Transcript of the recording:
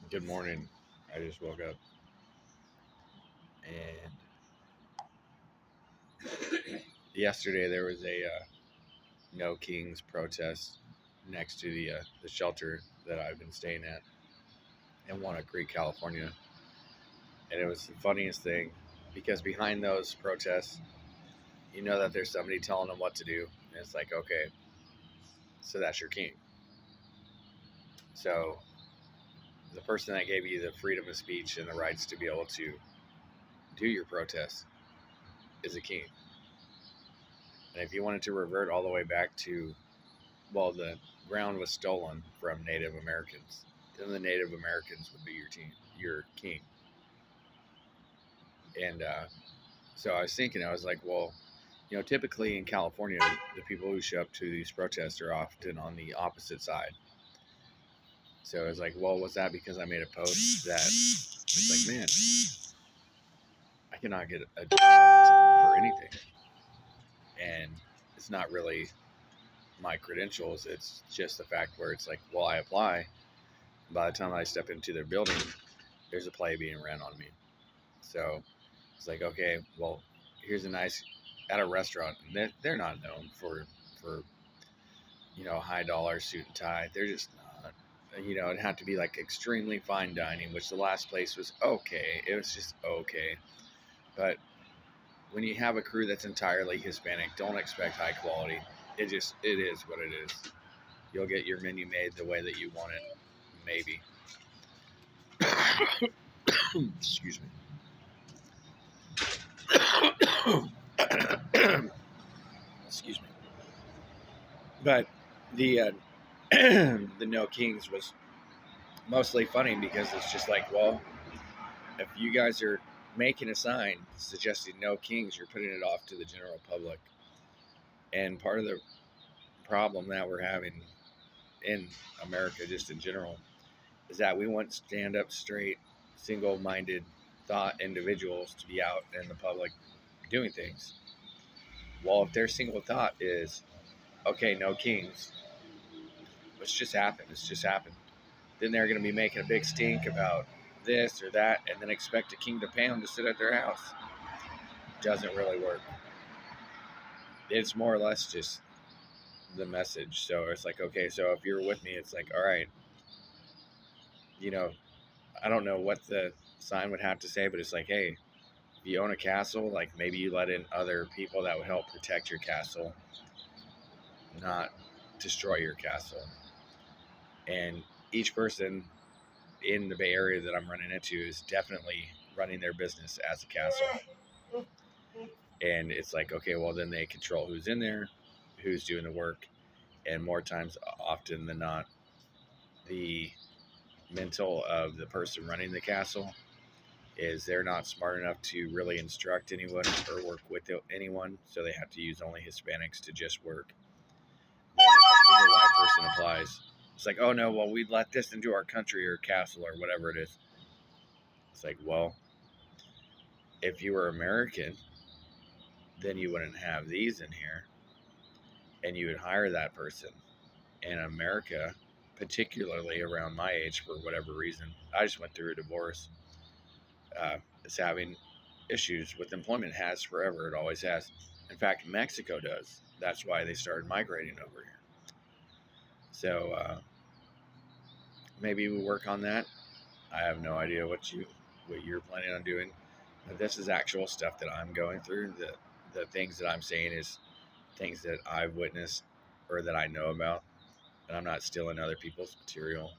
Good morning. I just woke up and yesterday there was a No Kings protest next to the shelter that I've been staying at in Walnut Creek, California. And it was the funniest thing because behind those protests, you know that there's somebody telling them what to do. And it's like, okay, so that's your king. So the person that gave you the freedom of speech and the rights to be able to do your protest is a king. And if you wanted to revert all the way back to, well, the ground was stolen from Native Americans, then the Native Americans would be your king. And so I was thinking, I was like, well, typically in California, the people who show up to these protests are often on the opposite side. So I was like, well, was that because I made a post that it's like, man, I cannot get a job for anything, and it's not really my credentials. It's just the fact where it's like, well, I apply. By the time I step into their building, there's a play being ran on me. So it's like, okay, well, here's a nice at a restaurant. They're not known for high dollar suit and tie. They're just not. It'd have to be like extremely fine dining, which the last place was okay. It was just okay. But when you have a crew that's entirely Hispanic, don't expect high quality. It is what it is. You'll get your menu made the way that you want it, maybe. Excuse me. Excuse me. But the the No Kings was mostly funny because it's just like, well, if you guys are making a sign suggesting No Kings, you're putting it off to the general public. And part of the problem that we're having in America, just in general, is that we want stand up, straight, single minded thought individuals to be out in the public doing things. Well, if their single thought is, okay, no kings, what's just happened? It's just happened. Then they're going to be making a big stink about this or that and then expect a king to pay them to sit at their house. Doesn't really work. It's more or less just the message. So it's like, okay, so if you're with me, it's like, all right, you know, I don't know what the sign would have to say, but it's like, hey, if you own a castle, like maybe you let in other people that would help protect your castle, not destroy your castle. And each person in the Bay Area that I'm running into is definitely running their business as a castle. And it's like, okay, well, then they control who's in there, who's doing the work. And more times, often than not, the mental of the person running the castle is they're not smart enough to really instruct anyone or work with anyone. So they have to use only Hispanics to just work. Then if a single white person applies, it's like, oh no, well, we'd let this into our country or castle or whatever it is. It's like, well, if you were American, then you wouldn't have these in here and you would hire that person. In America, particularly around my age, for whatever reason, I just went through a divorce. Is having issues with employment, has forever. It always has. In fact, Mexico does. That's why they started migrating over here. So maybe we work on that. I have no idea what you're planning on doing. But this is actual stuff that I'm going through. The things that I'm saying is things that I've witnessed or that I know about, and I'm not stealing other people's material.